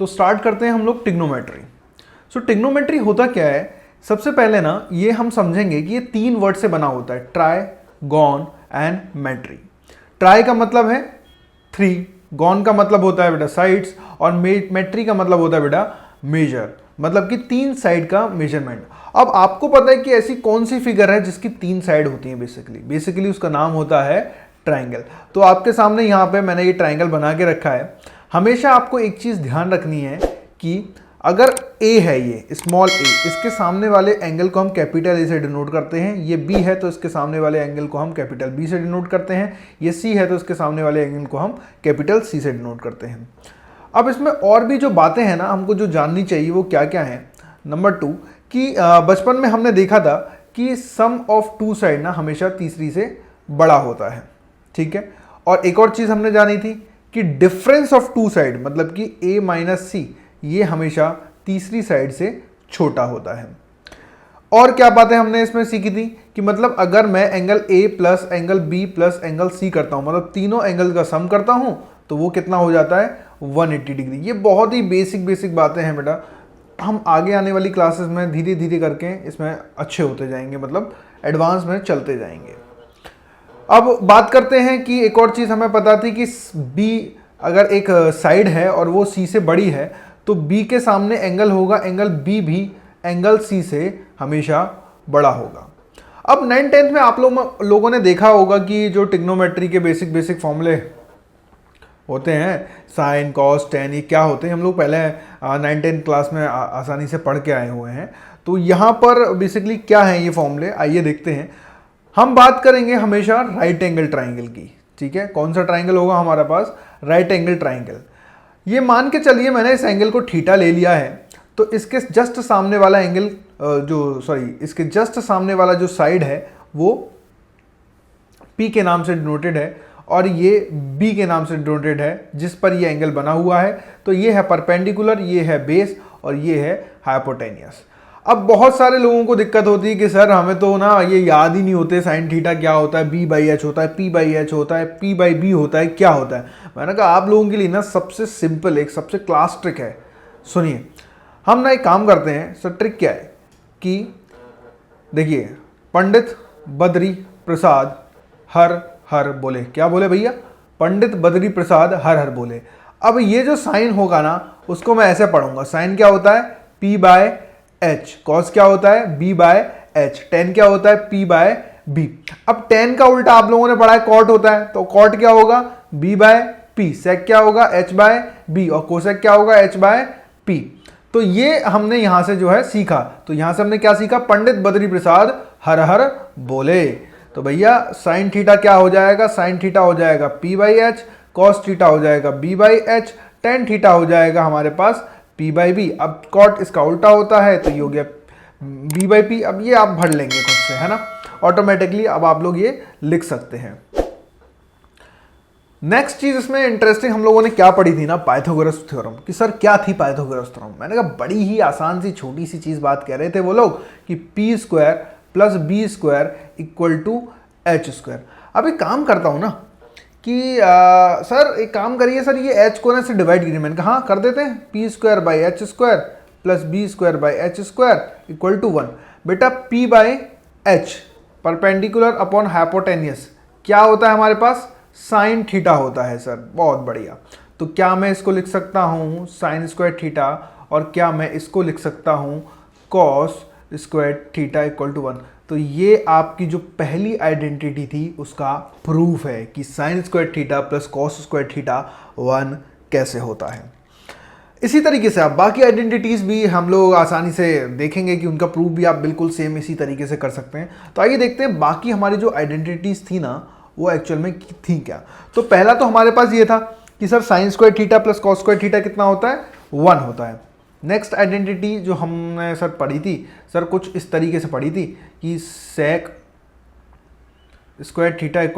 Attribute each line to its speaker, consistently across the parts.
Speaker 1: तो स्टार्ट करते हैं हम लोग ट्रिग्नोमेट्री। सो ट्रिग्नोमेट्री होता क्या है, सबसे पहले ना ये हम समझेंगे कि ये 3 वर्ड से बना होता है, ट्राई, गॉन एंड मेट्री। ट्राई का मतलब है 3, गॉन का मतलब होता है बेटा साइड्स, और मेट्री का मतलब होता है बेटा मेजर, मतलब कि 3 साइड का मेजरमेंट। अब आपको पता है कि ऐसी कौन सी फिगर है जिसकी 3 साइड होती हैं, बेसिकली उसका नाम होता है ट्राइंगल। तो आपके सामने यहाँ पे मैंने ये ट्राइंगल बना के रखा है। हमेशा आपको एक चीज़ ध्यान रखनी है कि अगर ए है, ये स्मॉल ए, इसके सामने वाले एंगल को हम कैपिटल ए से डिनोट करते हैं। ये बी है तो इसके सामने वाले एंगल को हम कैपिटल बी से डिनोट करते हैं। ये सी है तो इसके सामने वाले एंगल को हम कैपिटल सी से डिनोट करते हैं। अब इसमें और भी जो बातें हैं ना हमको जो जाननी चाहिए वो क्या क्या है। नंबर 2 कि बचपन में हमने देखा था कि सम ऑफ 2 साइड ना हमेशा तीसरी से बड़ा होता है, ठीक है। और एक और चीज़ हमने जानी थी कि डिफरेंस ऑफ 2 साइड, मतलब कि ए माइनस सी, ये हमेशा तीसरी साइड से छोटा होता है। और क्या बातें हमने इसमें सीखी थी कि मतलब अगर मैं angle A plus angle B plus angle C करता हूं, मतलब तीनों एंगल का सम करता हूं, तो वो कितना हो जाता है 180 डिग्री। ये बहुत ही बेसिक बातें हैं बेटा, हम आगे आने वाली क्लासेस में धीरे धीरे करके इसमें अच्छे होते जाएंगे, मतलब एडवांस में चलते जाएंगे। अब बात करते हैं कि एक और चीज़ हमें पता थी कि बी अगर एक साइड है और वो सी से बड़ी है तो बी के सामने एंगल होगा, एंगल बी भी एंगल सी से हमेशा बड़ा होगा। अब 9th-10th में आप लोगों ने देखा होगा कि जो ट्रिग्नोमेट्री के बेसिक फॉर्मूले होते हैं, साइन कॉस टेन, ये क्या होते हैं हम लोग पहले 9th-10th क्लास में आसानी से पढ़ के आए हुए हैं। तो यहाँ पर बेसिकली क्या है ये फॉर्मूले, आइए देखते हैं। हम बात करेंगे हमेशा राइट एंगल ट्राइंगल की, ठीक है। कौन सा ट्राइंगल होगा हमारे पास, राइट एंगल ट्राइंगल। ये मान के चलिए मैंने इस एंगल को थीटा ले लिया है, तो इसके जस्ट सामने वाला एंगल इसके जस्ट सामने वाला जो साइड है वो P के नाम से डिनोटेड है और ये B के नाम से डिनोटेड है, जिस पर ये एंगल बना हुआ है। तो ये है परपेंडिकुलर, ये है बेस और ये है हाइपोटेनियस। अब बहुत सारे लोगों को दिक्कत होती है कि सर हमें तो ना ये याद ही नहीं होते, साइन थीटा क्या होता है, B/H होता है, P/H होता है, P/B होता है, क्या होता है। मैंने कहा आप लोगों के लिए ना सबसे सिंपल एक सबसे क्लास ट्रिक है, सुनिए। हम ना एक काम करते हैं, सर ट्रिक क्या है कि देखिए, पंडित बद्री प्रसाद हर हर बोले, क्या बोले भैया, पंडित बद्री प्रसाद हर हर बोले। अब ये जो साइन होगा ना उसको मैं ऐसे पढ़ूंगा, साइन क्या होता है P/H, कॉस क्या होता है B/H, टेन क्या होता है P/B। अब टेन का उल्टा आप लोगों ने पढ़ा है कॉट होता है, तो कॉट क्या होगा B/P, सेक क्या होगा H/B और कोसेक क्या होगा H/P। तो ये हमने यहां से जो है सीखा, तो यहां से हमने क्या सीखा, पंडित बद्री प्रसाद हर हर बोले। तो भैया साइन थीटा क्या हो जाएगा, साइन थीटा हो जाएगा P/H, कॉस थीटा हो जाएगा B/H, टेन थीटा हो जाएगा हमारे पास P/B। अब कॉट इसका उल्टा होता है तो ये हो गया B/P। अब ये आप भर लेंगे खुद से, है ना, ऑटोमेटिकली अब आप लोग ये लिख सकते हैं। नेक्स्ट चीज इसमें इंटरेस्टिंग हम लोगों ने क्या पढ़ी थी ना, पाइथागोरस थ्योरम। कि सर क्या थी पाइथागोरस थ्योरम, मैंने कहा बड़ी ही आसान सी छोटी सी चीज बात कह रहे थे वो लोग कि P² + B² = H²। अब एक काम करता हूं ना कि सर एक काम करिए सर, ये H को ना से डिवाइड कीजिए। मैंने कहा हाँ कर देते हैं, P² + H² + B² = 1। बेटा P/H परपेंडिकुलर अपॉन हाइपोटेनियस क्या होता है हमारे पास, साइन थीटा होता है सर, बहुत बढ़िया। तो क्या मैं इसको लिख सकता हूं sin² थीटा, और क्या मैं इसको लिख सकता हूं cos² थीटा = 1। तो ये आपकी जो पहली आइडेंटिटी थी उसका प्रूफ है कि sin² थीटा + cos² थीटा 1 कैसे होता है। इसी तरीके से आप बाकी आइडेंटिटीज भी हम लोग आसानी से देखेंगे कि उनका प्रूफ भी आप बिल्कुल सेम इसी तरीके से कर सकते हैं। तो आइए देखते हैं बाकी हमारी जो आइडेंटिटीज थी ना वो एक्चुअल में थी क्या। तो पहला तो हमारे पास ये था कि sir sin² theta + cos² theta कितना होता है, 1 होता है। नेक्स्ट आइडेंटिटी जो हमने सर पढ़ी थी, सर कुछ इस तरीके से पढ़ी थी कि sec² थीटा =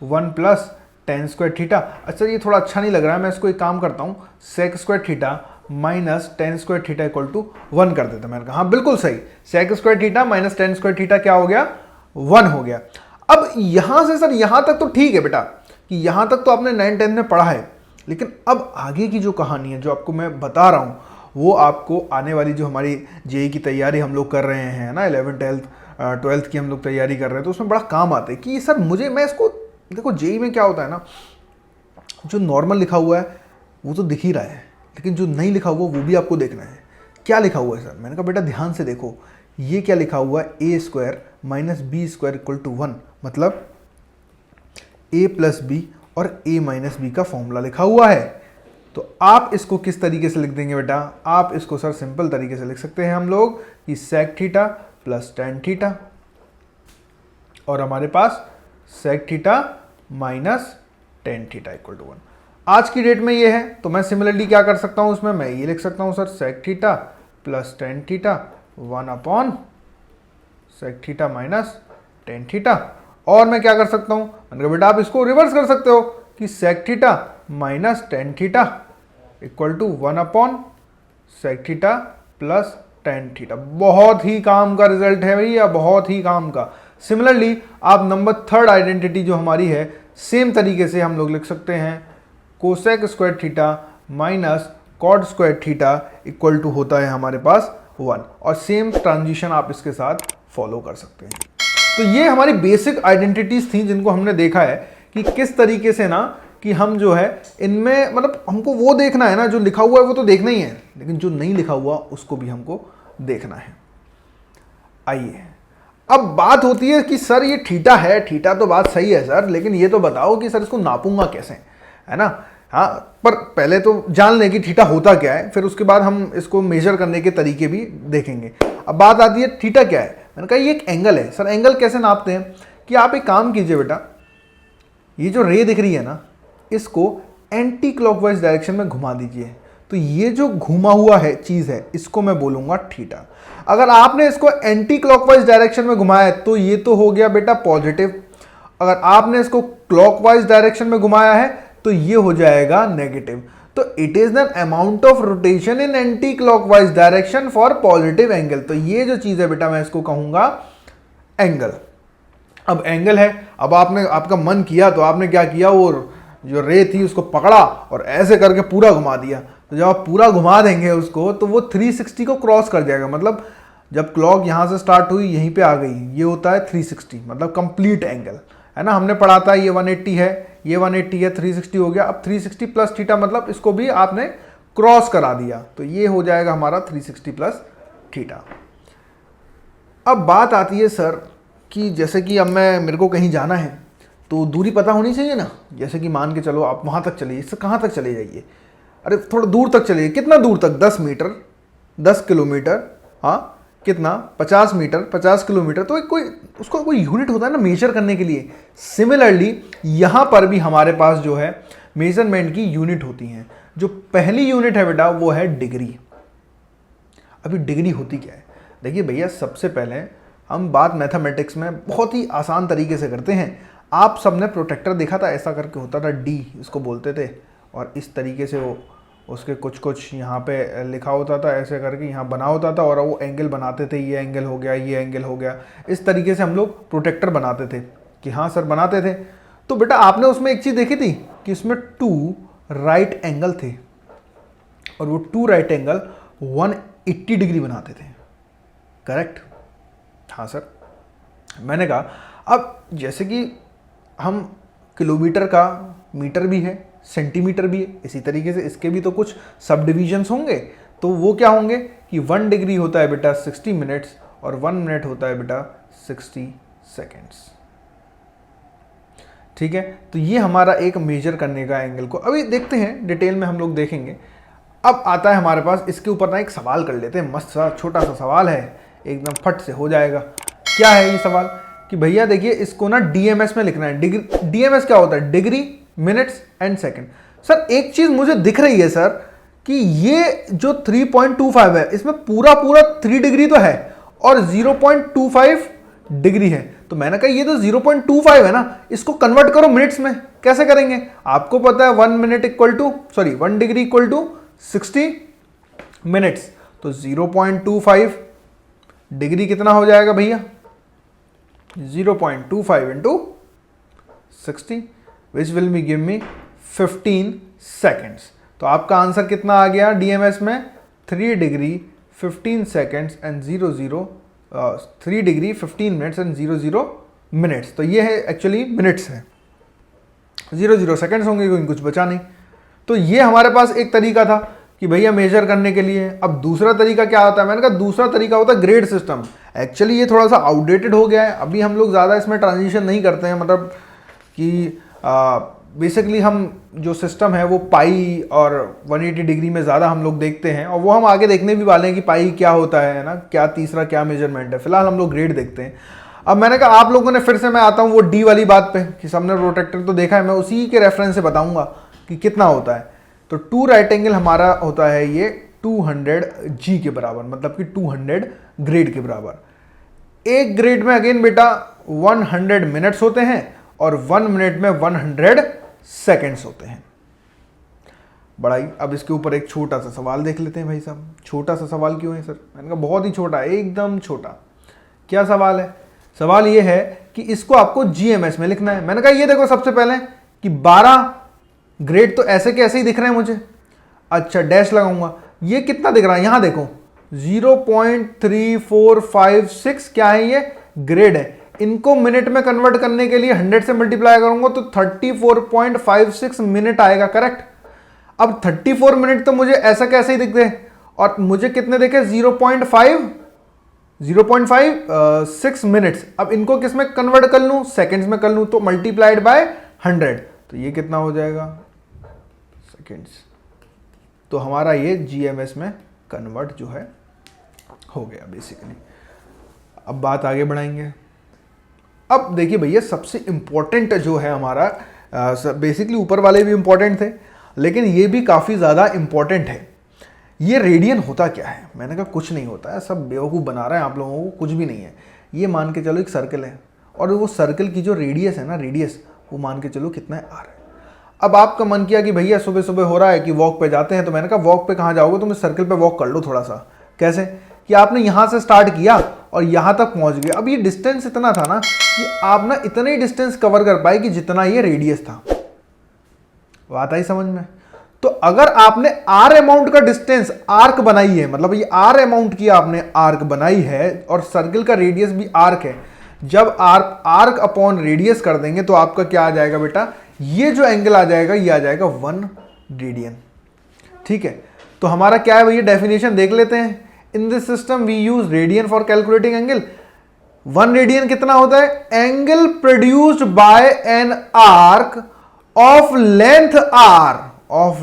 Speaker 1: 1 + tan² थीटा। अच्छा ये थोड़ा अच्छा नहीं लग रहा है, मैं इसको एक काम करता हूँ, sec² थीटा - tan² थीटा = 1 कर देता। मैंने कहा हाँ बिल्कुल सही, sec² थीटा - tan² थीटा क्या हो गया, 1 हो गया। अब यहां से सर यहां तक तो ठीक है बेटा, कि यहां तक तो आपने 9th-10th में पढ़ा है, लेकिन अब आगे की जो कहानी है जो आपको मैं बता रहा हूँ वो आपको आने वाली जो हमारी जेई की तैयारी हम लोग कर रहे हैं ना, 11th 12th की हम लोग तैयारी कर रहे हैं, तो उसमें बड़ा काम आता है कि सर मैं इसको देखो, जेई में क्या होता है ना, जो नॉर्मल लिखा हुआ है वो तो दिख ही रहा है, लेकिन जो नहीं लिखा हुआ वो भी आपको देखना है। क्या लिखा हुआ है सर? मैंने कहा बेटा ध्यान से देखो, ये क्या लिखा हुआ है, A square minus B square equal to 1, मतलब ए प्लस बी और a माइनस बी का फॉर्मूला लिखा हुआ है। तो आप इसको किस तरीके से लिख देंगे बेटा? आप इसको सर सिंपल तरीके से लिख सकते हैं हम लोग कि sec theta plus tan theta, और हमारे पास sec theta minus tan theta equal to 1। आज की डेट में ये है, तो मैं सिमिलरली क्या कर सकता हूं उसमें, मैं ये लिख सकता हूं sir sec theta plus tan theta 1 upon sec theta minus tan theta. और मैं क्या कर सकता हूं, मैंने कहा बेटा आप इसको रिवर्स कर सकते हो कि sec theta minus tan theta equal to 1 upon sec theta plus tan theta. बहुत ही काम का रिजल्ट है भैया, बहुत ही काम का। सिमिलरली आप नंबर थर्ड आइडेंटिटी जो हमारी है, सेम तरीके से हम लोग लिख सकते हैं cosec square theta minus cot square theta equal to होता है हमारे पास 1, और सेम ट्रांजिशन आप इसके साथ फॉलो कर सकते हैं। तो ये हमारी बेसिक आइडेंटिटीज थी जिनको हमने देखा है कि किस तरीके से ना कि हम जो है इनमें, मतलब हमको वो देखना है ना, जो लिखा हुआ है वो तो देखना ही है, लेकिन जो नहीं लिखा हुआ उसको भी हमको देखना है। आइए अब बात होती है कि सर ये थीटा है, थीटा तो बात सही है सर, लेकिन ये तो बताओ कि सर इसको नापूंगा कैसे, है ना। हाँ, पर पहले तो जान लें कि थीटा होता क्या है, फिर उसके बाद हम इसको मेजर करने के तरीके भी देखेंगे। अब बात आती है थीटा क्या है। मैंने कहा ये एक एंगल है। सर एंगल कैसे नापते हैं? कि आप एक काम कीजिए बेटा, ये जो रे दिख रही है ना, इसको एंटी क्लॉकवाइज डायरेक्शन में घुमा दीजिए, तो ये जो घुमा हुआ है चीज है इसको मैं बोलूंगा थीटा। अगर आपने इसको एंटी क्लॉकवाइज डायरेक्शन में घुमाया है तो ये तो हो गया बेटा पॉजिटिव, अगर आपने इसको क्लॉकवाइज डायरेक्शन में घुमाया है तो ये हो जाएगा नेगेटिव। तो it is the amount of rotation in anti clockwise direction for positive angle. तो ये जो चीज है बेटा मैं इसको कहूंगा एंगल। अब एंगल है, अब आपने आपका मन किया तो आपने क्या किया, वो जो रे थी उसको पकड़ा और ऐसे करके पूरा घुमा दिया। तो जब आप पूरा घुमा देंगे उसको तो वो 360 को क्रॉस कर जाएगा, मतलब जब क्लॉक यहां से स्टार्ट हुई यहीं पे आ गई, ये होता है 360, मतलब कंप्लीट एंगल, है ना। हमने पढ़ा था ये 180 है, ये 180 है, 360 हो गया। अब 360 प्लस थीटा मतलब इसको भी आपने क्रॉस करा दिया, तो ये हो जाएगा हमारा 360 प्लस थीटा। अब बात आती है सर कि जैसे कि अब मेरे को कहीं जाना है तो दूरी पता होनी चाहिए ना। जैसे कि मान के चलो आप वहां तक चलिए, इससे कहाँ तक चले जाइए, अरे थोड़ा दूर तक चलिए। कितना दूर तक? 10 मीटर, 10 किलोमीटर, हाँ कितना, 50 मीटर, 50 किलोमीटर। तो उसको कोई यूनिट होता है ना मेजर करने के लिए। सिमिलरली यहां पर भी हमारे पास जो है मेजरमेंट की यूनिट होती हैं। जो पहली यूनिट है बेटा वो है डिग्री। अभी डिग्री होती क्या है? देखिए भैया, सबसे पहले हम बात मैथमेटिक्स में बहुत ही आसान तरीके से करते हैं। आप सबने प्रोटेक्टर देखा था, ऐसा करके होता था, डी इसको बोलते थे, और इस तरीके से वो उसके कुछ यहाँ पे लिखा होता था, ऐसे करके यहाँ बना होता था, और वो एंगल बनाते थे, ये एंगल हो गया, ये एंगल हो गया। इस तरीके से हम लोग प्रोटेक्टर बनाते थे कि हाँ सर बनाते थे। तो बेटा आपने उसमें एक चीज़ देखी थी कि उसमें 2 राइट एंगल थे, और वो 2 राइट एंगल 180 डिग्री बनाते थे, करेक्ट? हाँ सर। मैंने कहा अब जैसे कि हम किलोमीटर का मीटर भी है, सेंटीमीटर भी है, इसी तरीके से इसके भी तो कुछ सब डिविजन्स होंगे। तो वो क्या होंगे कि 1 डिग्री होता है बेटा 60 मिनट्स, और 1 मिनट होता है बेटा 60 सेकेंड्स। ठीक है, तो ये हमारा एक मेजर करने का एंगल को अभी देखते हैं, डिटेल में हम लोग देखेंगे। अब आता है हमारे पास, इसके ऊपर ना एक सवाल कर लेते हैं, मस्त सा छोटा सा सवाल है, एकदम फट से हो जाएगा। क्या है ये सवाल कि भैया देखिए इसको ना डीएमएस में लिखना है। डीएमएस क्या होता है? Degree, minutes and second. Sir एक चीज मुझे दिख रही है सर कि ये जो 3.25 है इसमें पूरा 3 डिग्री तो है और 0.25 डिग्री है। तो मैंने कहा ये तो 0.25 है ना, इसको कन्वर्ट करो मिनट्स में। कैसे करेंगे? आपको पता है 1 डिग्री इक्वल टू 60 मिनट्स। तो 0.25 डिग्री कितना हो जाएगा भैया? 0.25 into 60, which will be give me 15 seconds. तो आपका आंसर कितना आ गया डीएमएस में? 3 degree 15 seconds and 00 3 degree 15 minutes and 00 minutes. तो ये है एक्चुअली मिनट्स है, 00 सेकेंड्स होंगे क्योंकि कुछ बचा नहीं। तो ये हमारे पास एक तरीका था कि भैया मेजर करने के लिए। अब दूसरा तरीका क्या होता है? मैंने कहा दूसरा तरीका होता है ग्रेड सिस्टम। एक्चुअली ये थोड़ा सा आउटडेटेड हो गया है, अभी हम लोग ज़्यादा इसमें ट्रांजिशन नहीं करते हैं, मतलब कि बेसिकली हम जो सिस्टम है वो पाई और 180 डिग्री में ज़्यादा हम लोग देखते हैं, और वो हम आगे देखने भी वाले हैं कि पाई क्या होता है ना, क्या तीसरा क्या मेजरमेंट है। फिलहाल हम लोग ग्रेड देखते हैं। अब मैंने कहा आप लोगों ने फिर से मैं आता हूँ वो डी वाली बात पे कि सबने प्रोटेक्टर तो देखा है, मैं उसी के रेफरेंस से बताऊंगा कि कितना होता है। तो 2 राइट एंगल हमारा होता है ये 200 जी के बराबर, मतलब कि 200 ग्रेड के बराबर। एक ग्रेड में अगेन बेटा 100 मिनट्स होते हैं और 1 मिनट में 100 सेकेंड्स होते हैं। बड़ाई। अब इसके ऊपर एक छोटा सा सवाल देख लेते हैं भाई साहब। छोटा सा सवाल क्यों है सर? मैंने कहा बहुत ही छोटा है, एकदम छोटा। क्या सवाल है? सवाल ये है कि इसको आपको जीएमएस में लिखना है। मैंने कहा ये देखो सबसे पहले कि 12 ग्रेड तो ऐसे के ऐसे ही दिख रहे हैं मुझे। अच्छा डैश लगाऊंगा, ये कितना दिख रहा है? यहां देखो 0.3456 क्या है? ये ग्रेड है। इनको मिनट में कन्वर्ट करने के लिए 100 से मल्टीप्लाई करूंगा तो 34.56 मिनट आएगा, करेक्ट। अब 34 मिनट तो मुझे ऐसा कैसे ही दिखते हैं, और मुझे कितने देखे? 0.56 मिनट्स। अब इनको किस में कन्वर्ट कर लूं? सेकेंड्स में कर लूं, तो मल्टीप्लाइड बाय 100, तो ये कितना हो जाएगा? सेकेंड्स। तो हमारा ये जीएमएस में कन्वर्ट जो है हो गया बेसिकली। अब बात आगे बढ़ाएंगे। अब देखिए भैया सबसे इंपॉर्टेंट जो है हमारा, बेसिकली ऊपर वाले भी इंपॉर्टेंट थे लेकिन ये भी काफ़ी ज़्यादा इंपॉर्टेंट है। ये रेडियन होता क्या है? मैंने कहा कुछ नहीं होता है, सब बेवकूफ़ बना रहे हैं आप लोगों को, कुछ भी नहीं है। ये मान के चलो एक सर्कल है, और वो सर्कल की जो रेडियस है ना, रेडियस वो मान के चलो कितना है? आर है। अब आपका मन किया कि भैया सुबह सुबह हो रहा है कि वॉक पे जाते हैं, तो मैंने कहा वॉक पे कहाँ जाओगे, तुम इस सर्कल पे वॉक कर लो थोड़ा सा। कैसे? कि आपने यहाँ से स्टार्ट किया और यहाँ तक पहुँच गए। अब ये डिस्टेंस इतना था ना कि आप ना इतने ही डिस्टेंस कवर कर पाए कि जितना ये रेडियस था। बात आई समझ में? तो अगर आपने आर अमाउंट का डिस्टेंस आर्क बनाई है, मतलब ये आर अमाउंट की आपने आर्क बनाई है और सर्कल का रेडियस भी आर्क है, जब आर्क अपॉन रेडियस कर देंगे तो आपका क्या आ जाएगा बेटा? ये जो एंगल आ जाएगा ये आ जाएगा 1 रेडियन। ठीक है, तो हमारा क्या है भैया? डेफिनेशन देख लेते हैं। In this system we use radian for calculating angle. 1 radian कितना होता है? Angle produced by an arc of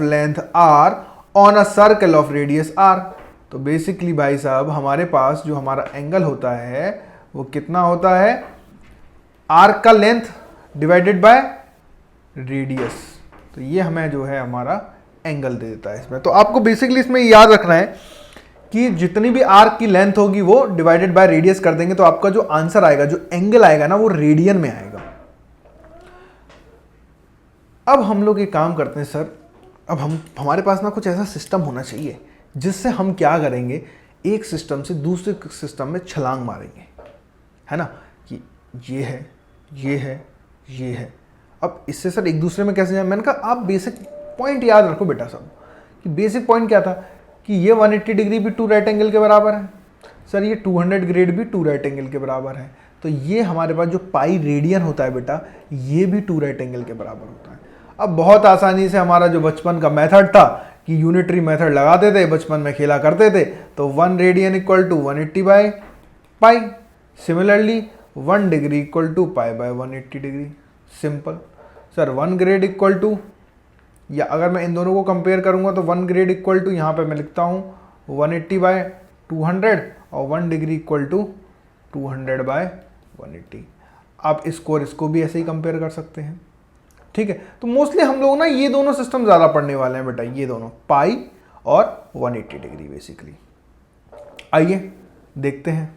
Speaker 1: length R on a circle of radius R. तो बेसिकली भाई साहब हमारे पास जो हमारा एंगल होता है वो कितना होता है? आर्क का लेंथ डिवाइडेड बाय रेडियस। तो ये हमें जो है हमारा एंगल दे देता है इसमें। तो आपको बेसिकली इसमें याद रखना है कि जितनी भी आर्क की लेंथ होगी वो डिवाइडेड बाय रेडियस कर देंगे, तो आपका जो आंसर आएगा, जो एंगल आएगा ना, वो रेडियन में आएगा। अब हम लोग एक काम करते हैं सर, अब हमारे पास ना कुछ ऐसा सिस्टम होना चाहिए जिससे हम क्या करेंगे, एक सिस्टम से दूसरे सिस्टम में छलांग मारेंगे, है ना, कि ये है, ये है, ये है। अब इससे सर एक दूसरे में कैसे जाए? मैंने कहा आप बेसिक पॉइंट याद रखो बेटा सब, कि बेसिक पॉइंट क्या था कि ये 180 डिग्री भी 2 राइट एंगल के बराबर है सर, ये 200 ग्रेड भी 2 राइट एंगल के बराबर है। तो ये हमारे पास जो पाई रेडियन होता है बेटा, ये भी 2 राइट एंगल के बराबर होता है। अब बहुत आसानी से हमारा जो बचपन का मेथड था कि यूनिटरी मेथड लगाते थे, बचपन में खेला करते थे, तो 1 radian equal to 180 by pi. Similarly 1 degree equal to pi by 180 degree. Simple sir. 1 grade equal to, या अगर मैं इन दोनों को कंपेयर करूंगा तो 1 ग्रेड इक्वल टू, यहाँ पे मैं लिखता हूँ 180 बाय 200 और 1 डिग्री इक्वल टू 200 बाय 180। आप इसको और इसको भी ऐसे ही कंपेयर कर सकते हैं। ठीक है, तो मोस्टली हम लोग ना ये दोनों सिस्टम ज़्यादा पढ़ने वाले हैं बेटा, ये दोनों पाई और 180 डिग्री बेसिकली। आइए देखते हैं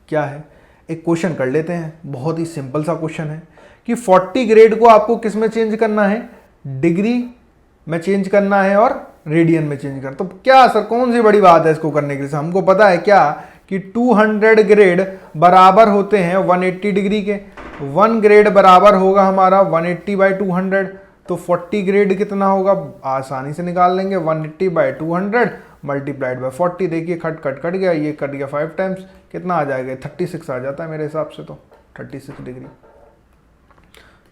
Speaker 1: क्या है। एक क्वेश्चन कर लेते हैं, बहुत ही सिंपल सा क्वेश्चन है कि 40 ग्रेड को आपको किस में चेंज करना है? डिग्री में चेंज करना है और रेडियन में चेंज करना। तो क्या सर कौन सी बड़ी बात है इसको करने के लिए? हमको पता है क्या कि 200 ग्रेड बराबर होते हैं 180 डिग्री के। 1 ग्रेड बराबर होगा हमारा 180 बाई 200, तो 40 ग्रेड कितना होगा आसानी से निकाल लेंगे, 180/200 मल्टीप्लाइड बाय 40। देखिए कट गया, ये कट गया 5 टाइम्स, कितना आ जाएगा 36 आ जाता है मेरे हिसाब से, तो 36 डिग्री।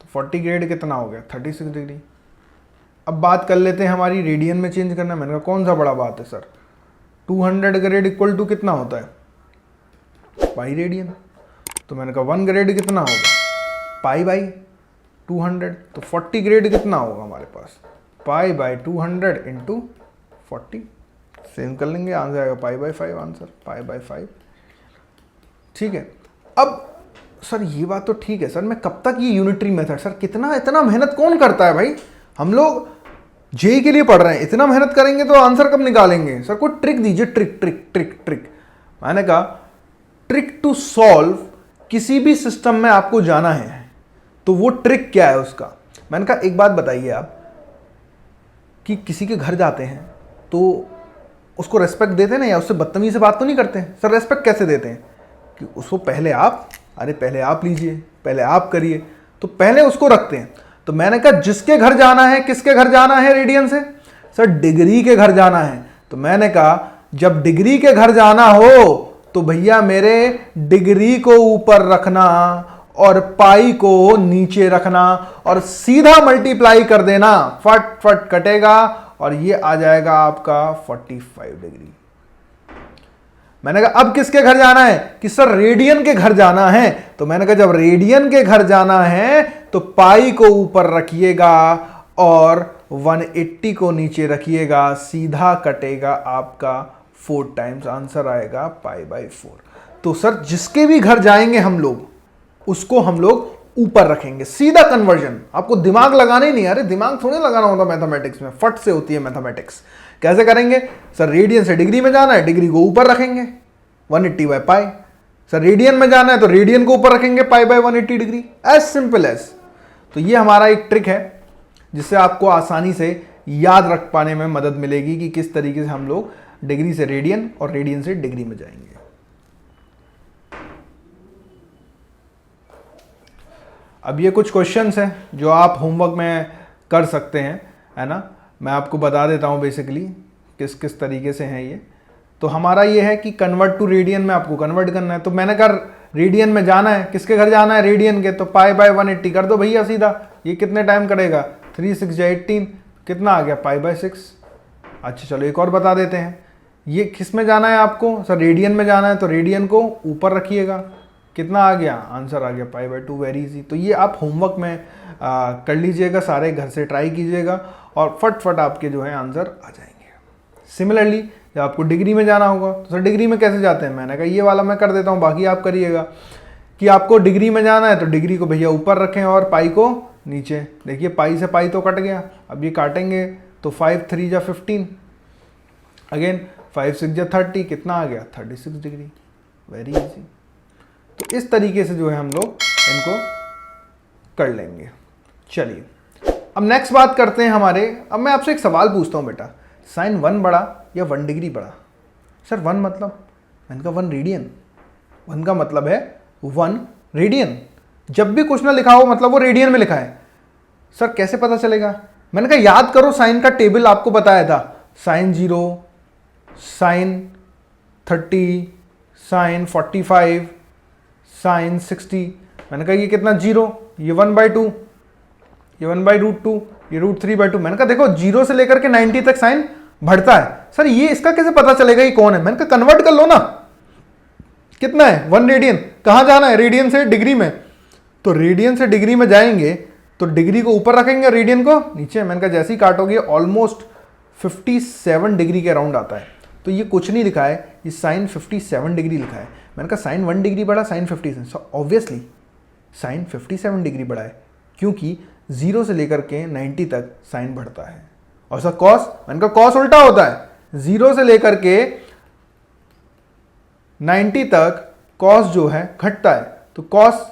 Speaker 1: तो 40 ग्रेड कितना हो गया 36 डिग्री। अब बात कर लेते हैं हमारी रेडियन में चेंज करना। मैंने कहा कौन सा बड़ा बात है सर, 200 ग्रेड इक्वल टू कितना होता है पाई रेडियन। तो मैंने कहा 1 ग्रेड कितना होगा पाई बाई 200। तो 40 ग्रेड कितना होगा हमारे पास पाई बाई 200 इंटू 40। सेम कर लेंगे, आंसर आएगा pi by 5, answer pi by 5। ठीक है। अब सर ये बात तो ठीक है सर, मैं कब तक ये यूनिटरी मेथड, सर कितना इतना मेहनत कौन करता है भाई, हम लोग जेई के लिए पढ़ रहे हैं, इतना मेहनत करेंगे तो आंसर कब निकालेंगे। सर कोई ट्रिक दीजिए, ट्रिक। मैंने कहा ट्रिक टू सॉल्व किसी भी सिस्टम में आपको जाना है तो वो ट्रिक क्या है उसका। मैंने कहा एक बात बताइए आप कि किसी के घर जाते हैं तो उसको रेस्पेक्ट देते हैं ना, या उससे बदतमीजी से बात तो नहीं करते हैं। सर रेस्पेक्ट कैसे देते हैं कि उसको पहले आप लीजिए, पहले आप करिए, तो पहले उसको रखते हैं। तो मैंने कहा जिसके घर जाना है, किसके घर जाना है रेडियन से, सर डिग्री के घर जाना है। तो मैंने कहा जब डिग्री के घर जाना हो तो भैया मेरे डिग्री को ऊपर रखना और पाई को नीचे रखना और सीधा मल्टीप्लाई कर देना, फट फट कटेगा और ये आ जाएगा आपका 45 डिग्री। मैंने कहा अब किसके घर जाना है कि सर रेडियन के घर जाना है। तो मैंने कहा जब रेडियन के घर जाना है तो पाई को ऊपर रखिएगा और 180 को नीचे रखिएगा, सीधा कटेगा आपका 4 टाइम्स, आंसर आएगा पाई बाई 4। तो सर जिसके भी घर जाएंगे हम लोग उसको हम लोग ऊपर रखेंगे, सीधा कन्वर्जन। आपको दिमाग लगाना ही नहीं, अरे दिमाग थोड़ी लगाना होता मैथमेटिक्स में, फट से होती है मैथमेटिक्स। कैसे करेंगे सर, रेडियन से डिग्री में जाना है, डिग्री को ऊपर रखेंगे 180 बाय पाई। सर रेडियन में जाना है तो रेडियन को ऊपर रखेंगे pi by 180 degree, as simple as. तो ये हमारा एक ट्रिक है जिससे आपको आसानी से याद रख पाने में मदद मिलेगी कि किस तरीके से हम लोग डिग्री से रेडियन और रेडियन से डिग्री में जाएंगे। अब ये कुछ क्वेश्चंस हैं जो आप होमवर्क में कर सकते हैं, है ना। मैं आपको बता देता हूँ बेसिकली किस किस तरीके से हैं ये। तो हमारा ये है कि कन्वर्ट टू रेडियन में आपको कन्वर्ट करना है। तो मैंने कहा रेडियन में जाना है, किसके घर जाना है रेडियन के, तो पाई बाय 180 कर दो भैया सीधा। ये कितने टाइम करेगा 3 6 या 18, कितना आ गया पाई बाय 6। अच्छा चलो एक और बता देते हैं, ये किस में जाना है आपको, सर रेडियन में जाना है तो रेडियन को ऊपर रखिएगा, कितना आ गया आंसर आ गया पाई बाय 2, वेरी इजी। तो ये आप होमवर्क में कर लीजिएगा, सारे घर से ट्राई कीजिएगा और फट आपके जो है आंसर आ जाएंगे। सिमिलरली जब आपको डिग्री में जाना होगा तो सर डिग्री में कैसे जाते हैं, मैंने कहा ये वाला मैं कर देता हूँ, बाकी आप करिएगा। कि आपको डिग्री में जाना है तो डिग्री को भैया ऊपर रखें और पाई को नीचे। देखिए पाई से पाई तो कट गया, अब ये काटेंगे तो 5 3 जा 15, अगेन 5 6 जा 30, कितना आ गया 36 डिग्री, वेरी इजी। तो इस तरीके से जो है हम लोग इनको कर लेंगे। चलिए अब नेक्स्ट बात करते हैं हमारे, अब मैं आपसे एक सवाल पूछता हूँ बेटा, साइन 1 बड़ा या 1 डिग्री बड़ा। सर 1 मतलब, मैंने कहा 1 रेडियन, 1 का मतलब है 1 रेडियन। जब भी कुछ ना लिखा हो मतलब वो रेडियन में लिखा है। सर कैसे पता चलेगा, मैंने कहा याद करो साइन का टेबल आपको बताया था, साइन 0, साइन 30, साइन 45, साइन 60। मैंने कहा ये कितना 0, ये 1/2, ये 1/√2, ये √3/2। मैंने कहा देखो 0 से लेकर के 90 तक साइन बढ़ता है। सर ये इसका कैसे पता चलेगा ये कौन है, मैंने कहा कन्वर्ट कर लो ना, कितना है 1 रेडियन, कहाँ जाना है रेडियन से डिग्री में, तो रेडियन से डिग्री में जाएंगे तो डिग्री को ऊपर रखेंगे रेडियन को नीचे। मैंने कहा जैसे ही काटोगे ऑलमोस्ट 57 डिग्री के अराउंड आता है। तो ये कुछ नहीं लिखा है, ये साइन 57 डिग्री लिखा है। मैंने कहा साइन 1 डिग्री बढ़ा, sine 57, so obviously sine 57 degree बढ़ा है क्योंकि 0 से लेकर के 90 तक साइन बढ़ता है। और सर कॉस, मैंने कहा कॉस उल्टा होता है, 0 से लेकर के 90 तक कॉस जो है घटता है। तो कॉस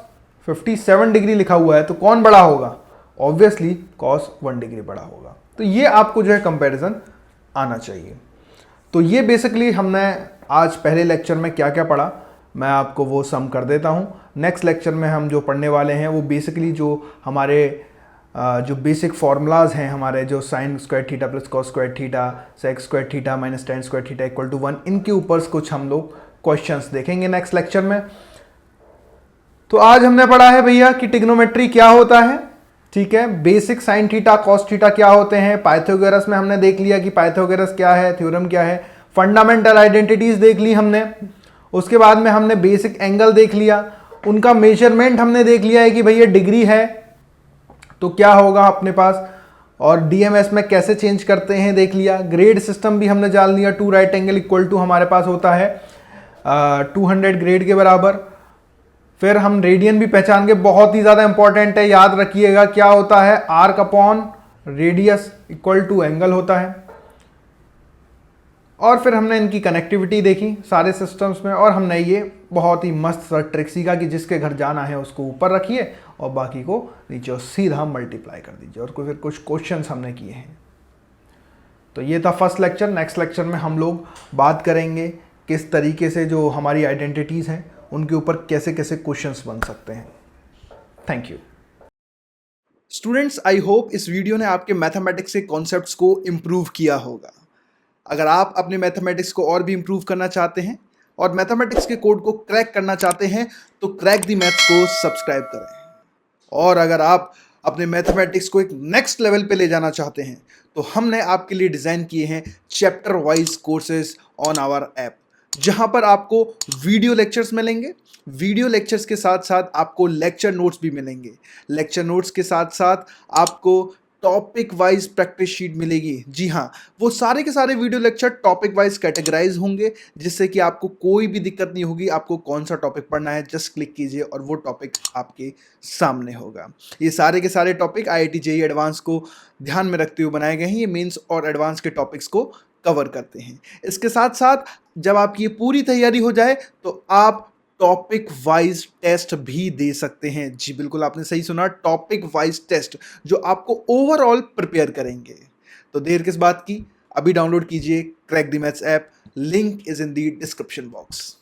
Speaker 1: 57 डिग्री लिखा हुआ है तो कौन बड़ा होगा, ऑब्वियसली कॉस 1 डिग्री बड़ा होगा। तो ये आपको जो है कंपैरिजन आना चाहिए। तो ये बेसिकली हमने आज पहले लेक्चर में क्या क्या पढ़ा मैं आपको वो सम कर देता हूँ। नेक्स्ट लेक्चर में हम जो पढ़ने वाले हैं वो बेसिकली जो हमारे जो बेसिक फार्मूलाज हैं हमारे, जो sine square theta plus cos square theta, sec square theta minus tan square theta equal to 1, इनके ऊपर कुछ हम लोग क्वेश्चंस देखेंगे नेक्स्ट लेक्चर में। तो आज हमने पढ़ा है भैया कि ट्रिग्नोमेट्री क्या होता है, ठीक है, basic sine theta cos theta क्या होते हैं, पाइथागोरस में हमने देख लिया कि पाइथागोरस क्या है, थ्योरम क्या है, फंडामेंटल आइडेंटिटीज देख ली हमने, उसके बाद में हमने बेसिक एंगल देख लिया, उनका मेजरमेंट हमने देख लिया है कि भैया डिग्री है तो क्या होगा अपने पास, और डीएमएस में कैसे चेंज करते हैं देख लिया, ग्रेड सिस्टम भी हमने जान लिया, 2 राइट एंगल इक्वल टू हमारे पास होता है 200 ग्रेड के बराबर। फिर हम रेडियन भी पहचान के, बहुत ही ज़्यादा इंपॉर्टेंट है, याद रखिएगा क्या होता है, arc upon radius equal to angle होता है। और फिर हमने इनकी कनेक्टिविटी देखी सारे सिस्टम्स में, और हमने ये बहुत ही मस्त सा ट्रिक सीखा कि जिसके घर जाना है उसको ऊपर रखिए और बाकी को नीचे सीधा मल्टीप्लाई कर दीजिए, और फिर कुछ क्वेश्चंस हमने किए हैं। तो ये था फर्स्ट लेक्चर। नेक्स्ट लेक्चर में हम लोग बात करेंगे किस तरीके से जो हमारी आइडेंटिटीज़ हैं उनके ऊपर कैसे कैसे क्वेश्चंस बन सकते हैं। Thank you students, I hope इस वीडियो ने आपके मैथमेटिक्स के कॉन्सेप्ट्स को इम्प्रूव किया होगा। अगर आप अपने मैथमेटिक्स को और भी इम्प्रूव करना चाहते हैं और मैथमेटिक्स के कोड को क्रैक करना चाहते हैं तो क्रैक द मैथ्स को सब्सक्राइब करें। और अगर आप अपने मैथमेटिक्स को एक नेक्स्ट लेवल पे ले जाना चाहते हैं तो हमने आपके लिए डिज़ाइन किए हैं chapter wise courses on our app, जहां पर आपको वीडियो लेक्चर्स मिलेंगे, वीडियो लेक्चर्स के साथ साथ आपको लेक्चर नोट्स भी मिलेंगे, लेक्चर नोट्स के साथ साथ आपको टॉपिक वाइज प्रैक्टिस शीट मिलेगी। जी हाँ, वो सारे के सारे video lecture topic wise categorize होंगे, जिससे कि आपको कोई भी दिक्कत नहीं होगी। आपको कौन सा टॉपिक पढ़ना है जस्ट क्लिक कीजिए और वो टॉपिक आपके सामने होगा। ये सारे के सारे टॉपिक IIT JEE एडवांस को ध्यान में रखते हुए बनाए गए हैं। ये मेंस और एडवांस के टॉपिक्स को कवर करते हैं। इसके साथ साथ जब आपकी ये पूरी तैयारी हो जाए तो आप टॉपिक वाइज टेस्ट भी दे सकते हैं। जी बिल्कुल, आपने सही सुना, टॉपिक वाइज टेस्ट जो आपको ओवरऑल प्रिपेयर करेंगे। तो देर किस बात की, अभी डाउनलोड कीजिए crack the maths app, link is in the description box.